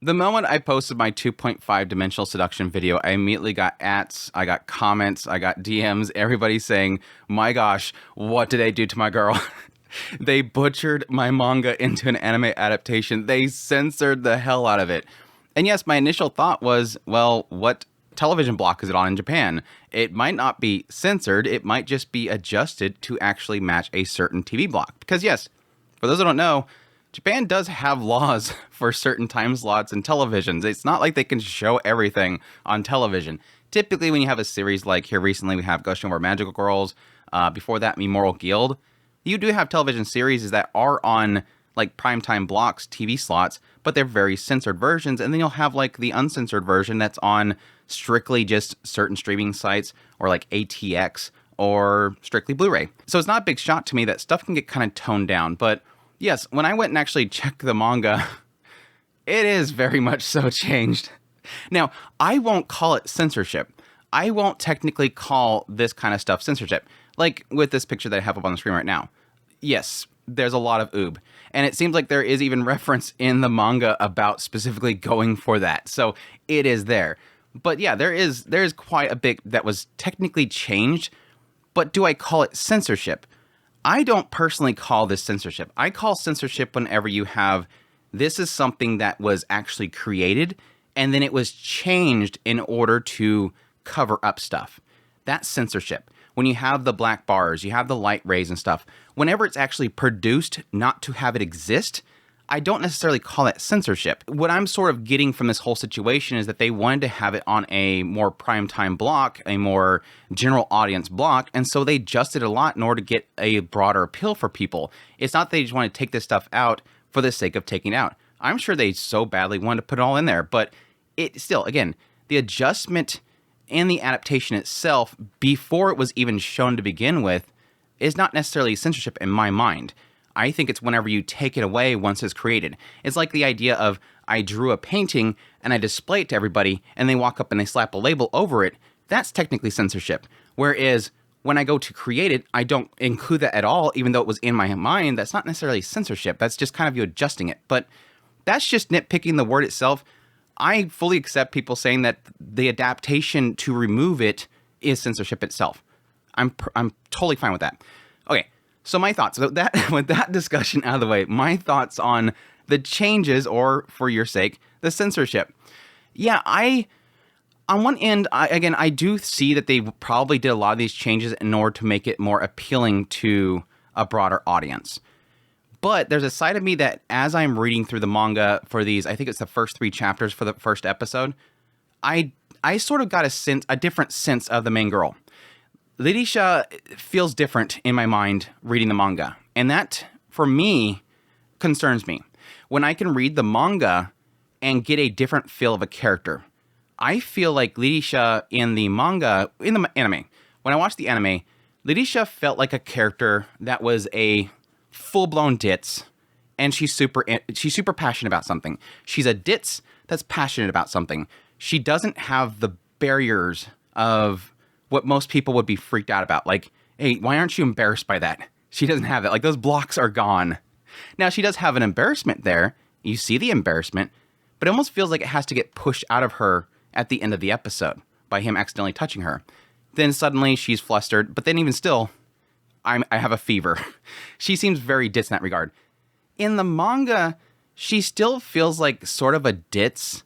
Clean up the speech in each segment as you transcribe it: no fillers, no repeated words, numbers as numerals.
The moment I posted my 2.5 Dimensional Seduction video, I immediately got ats, I got comments, I got DMs, everybody saying, my gosh, what did they do to my girl? They butchered my manga into an anime adaptation. They censored the hell out of it. And yes, my initial thought was, well, what television block is it on in Japan? It might not be censored, it might just be adjusted to actually match a certain TV block. Because yes, for those who don't know, Japan does have laws for certain time slots in televisions. It's not like they can show everything on television. Typically, when you have a series like here recently, we have Ghost Over Magical Girls. Before that, Memorial Guild. You do have television series that are on like primetime blocks, TV slots, but they're very censored versions. And then you'll have like the uncensored version that's on strictly just certain streaming sites or like ATX or strictly Blu-ray. So it's not a big shock to me that stuff can get kind of toned down, but yes, when I went and actually checked the manga, it is very much so changed. Now, I won't call it censorship. I won't technically call this kind of stuff censorship. Like with this picture that I have up on the screen right now. Yes, there's a lot of oob. And it seems like there is even reference in the manga about specifically going for that. So it is there. But yeah, there is quite a bit that was technically changed. But do I call it censorship? I don't personally call this censorship. I call censorship whenever you have, this is something that was actually created and then it was changed in order to cover up stuff. That's censorship. When you have the black bars, you have the light rays and stuff, whenever it's actually produced not to have it exist, I don't necessarily call it censorship. What I'm sort of getting from this whole situation is that they wanted to have it on a more primetime block, a more general audience block, and so they adjusted a lot in order to get a broader appeal for people. It's not that they just want to take this stuff out for the sake of taking it out. I'm sure they so badly wanted to put it all in there, but it still, again, the adjustment and the adaptation itself, before it was even shown to begin with, is not necessarily censorship in my mind. I think it's whenever you take it away once it's created. It's like the idea of I drew a painting and I display it to everybody and they walk up and they slap a label over it. That's technically censorship. Whereas when I go to create it, I don't include that at all, even though it was in my mind. That's not necessarily censorship. That's just kind of you adjusting it. But that's just nitpicking the word itself. I fully accept people saying that the adaptation to remove it is censorship itself. I'm totally fine with that. Okay, so my thoughts with that discussion out of the way, my thoughts on the changes, or for your sake, the censorship. Yeah, on one end, I do see that they probably did a lot of these changes in order to make it more appealing to a broader audience. But there's a side of me that as I'm reading through the manga for these, I think it's the first 3 chapters for the first episode, I sort of got a different sense of the main girl. Ririsa feels different in my mind reading the manga. And that, for me, concerns me. When I can read the manga and get a different feel of a character. I feel like Ririsa in the manga, in the anime, when I watched the anime, Ririsa felt like a character that was a full-blown ditz, and she's super passionate about something. She's a ditz that's passionate about something. She doesn't have the barriers of what most people would be freaked out about. Like, hey, why aren't you embarrassed by that? She doesn't have it. Like, those blocks are gone. Now, she does have an embarrassment there. You see the embarrassment, but it almost feels like it has to get pushed out of her at the end of the episode by him accidentally touching her. Then suddenly she's flustered, but then even still, I have a fever. She seems very ditz in that regard. In the manga, she still feels like sort of a ditz,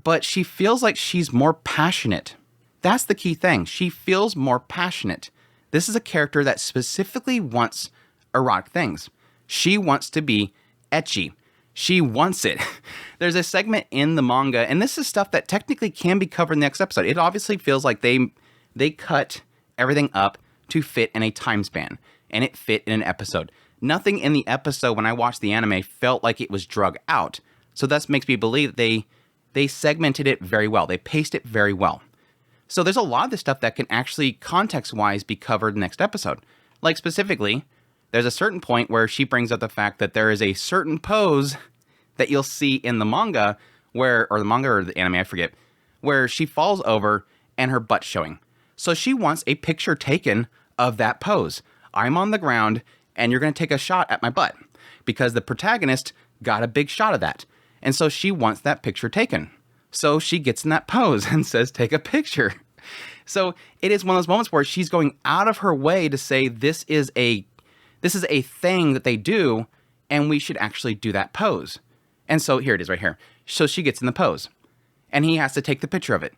but she feels like she's more passionate. That's the key thing. She feels more passionate. This is a character that specifically wants erotic things. She wants to be ecchi. She wants it. There's a segment in the manga, and this is stuff that technically can be covered in the next episode. It obviously feels like they cut everything up to fit in a time span, and it fit in an episode. Nothing in the episode when I watched the anime felt like it was drug out. So that makes me believe that they segmented it very well. They paced it very well. So there's a lot of this stuff that can actually context-wise be covered in the next episode. Like specifically, there's a certain point where she brings up the fact that there is a certain pose that you'll see in the manga or the anime, I forget, where she falls over and her butt's showing. So she wants a picture taken of that pose. I'm on the ground and you're going to take a shot at my butt, because the protagonist got a big shot of that. And so she wants that picture taken. So she gets in that pose and says, take a picture. So it is one of those moments where she's going out of her way to say this is a thing that they do, and we should actually do that pose. And so here it is right here. So she gets in the pose, and he has to take the picture of it.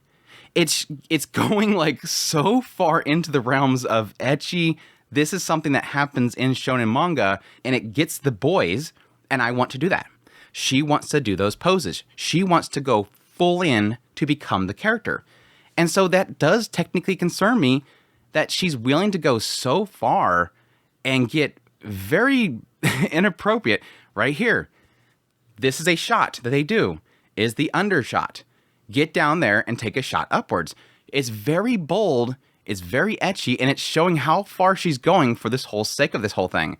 It's going like so far into the realms of ecchi. This is something that happens in shonen manga, and it gets the boys, and I want to do that. She wants to do those poses. She wants to go full in to become the character. And so that does technically concern me that she's willing to go so far and get very inappropriate right here. This is a shot that they do, is the undershot. Get down there and take a shot upwards. It's very bold, it's very ecchi, and it's showing how far she's going for this whole sake of this whole thing.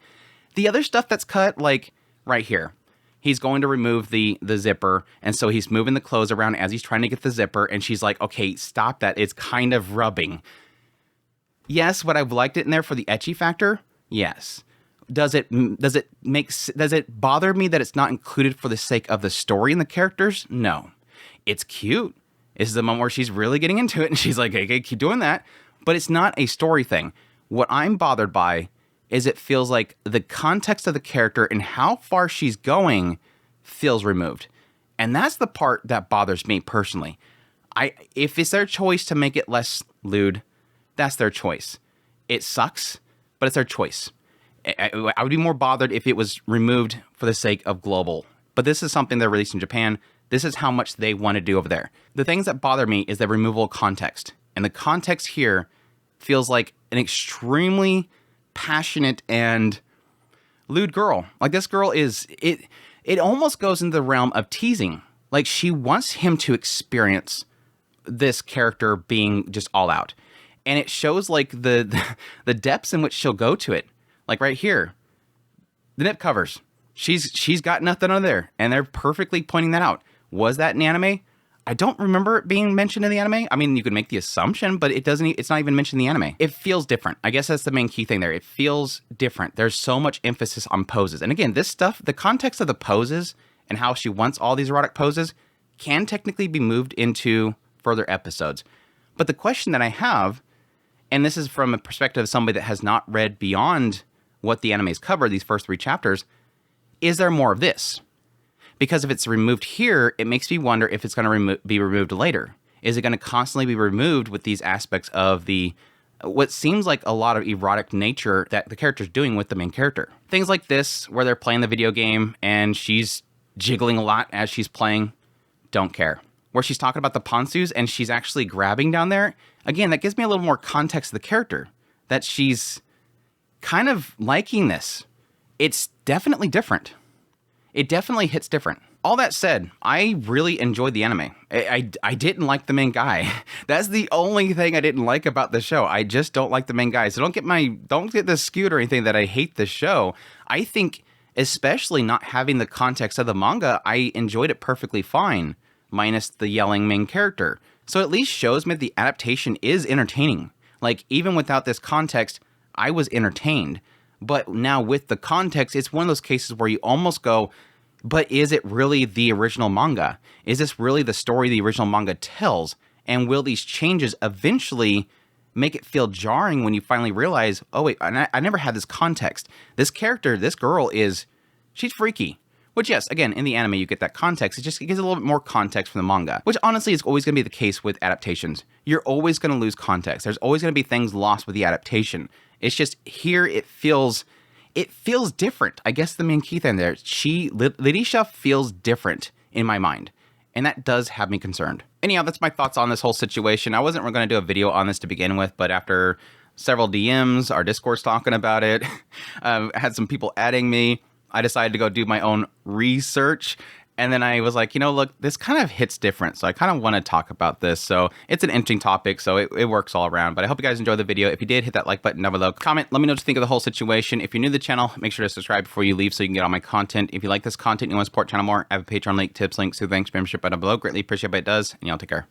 The other stuff that's cut, like right here. He's going to remove the zipper, and so he's moving the clothes around as he's trying to get the zipper, and she's like, okay, stop that. It's kind of rubbing. Yes, would I have liked it in there for the ecchi factor? Yes. Does it bother me that it's not included for the sake of the story and the characters? No. It's cute. This is the moment where she's really getting into it, and she's like, okay, keep doing that. But it's not a story thing. What I'm bothered by is it feels like the context of the character and how far she's going feels removed. And that's the part that bothers me personally. If it's their choice to make it less lewd, that's their choice. It sucks, but it's their choice. I would be more bothered if it was removed for the sake of global. But this is something they're released in Japan. This is how much they want to do over there. The things that bother me is the removal of context. And the context here feels like an extremely passionate and lewd girl. Like this girl is, it almost goes into the realm of teasing. Like she wants him to experience this character being just all out. And it shows like the depths in which she'll go to it. Like right here, the nip covers. She's got nothing on there, and they're perfectly pointing that out. Was that in the anime? I don't remember it being mentioned in the anime. I mean, you could make the assumption, but it's not even mentioned in the anime. It feels different. I guess that's the main key thing there. It feels different. There's so much emphasis on poses. And again, this stuff, the context of the poses and how she wants all these erotic poses can technically be moved into further episodes. But the question that I have, and this is from a perspective of somebody that has not read beyond what the animes cover, these first 3 chapters, is there more of this? Because if it's removed here, it makes me wonder if it's going to be removed later. Is it going to constantly be removed with these aspects of the what seems like a lot of erotic nature that the character's doing with the main character? Things like this, where they're playing the video game and she's jiggling a lot as she's playing, don't care. Where she's talking about the pantsus and she's actually grabbing down there, again, that gives me a little more context of the character, that she's kind of liking this. It's definitely different. It definitely hits different. All that said, I really enjoyed the anime. I didn't like the main guy. That's the only thing I didn't like about the show. I just don't like the main guy. So don't get this skewed or anything that I hate the show. I think, especially not having the context of the manga, I enjoyed it perfectly fine, minus the yelling main character. So at least shows me the adaptation is entertaining. Like, even without this context, I was entertained. But now with the context, it's one of those cases where you almost go, but is it really the original manga? Is this really the story the original manga tells? And will these changes eventually make it feel jarring when you finally realize, oh wait, I never had this context. This character, this girl she's freaky. Which, yes, again, in the anime you get that context. It gives a little bit more context from the manga. Which honestly is always going to be the case with adaptations. You're always going to lose context. There's always going to be things lost with the adaptation. It's just here it feels different. I guess the main key thing there, Ririsa feels different in my mind. And that does have me concerned. Anyhow, that's my thoughts on this whole situation. I wasn't going to do a video on this to begin with, but after several DMs, our Discord's talking about it, I had some people adding me. I decided to go do my own research. And then I was like, look, this kind of hits different. So I kind of want to talk about this. So it's an interesting topic. So it works all around. But I hope you guys enjoyed the video. If you did, hit that like button down below. Comment, let me know what you think of the whole situation. If you're new to the channel, make sure to subscribe before you leave so you can get all my content. If you like this content and you want to support the channel more, I have a Patreon link, tips, links, to the thanks membership button below. Greatly appreciate it, but it does. And y'all take care.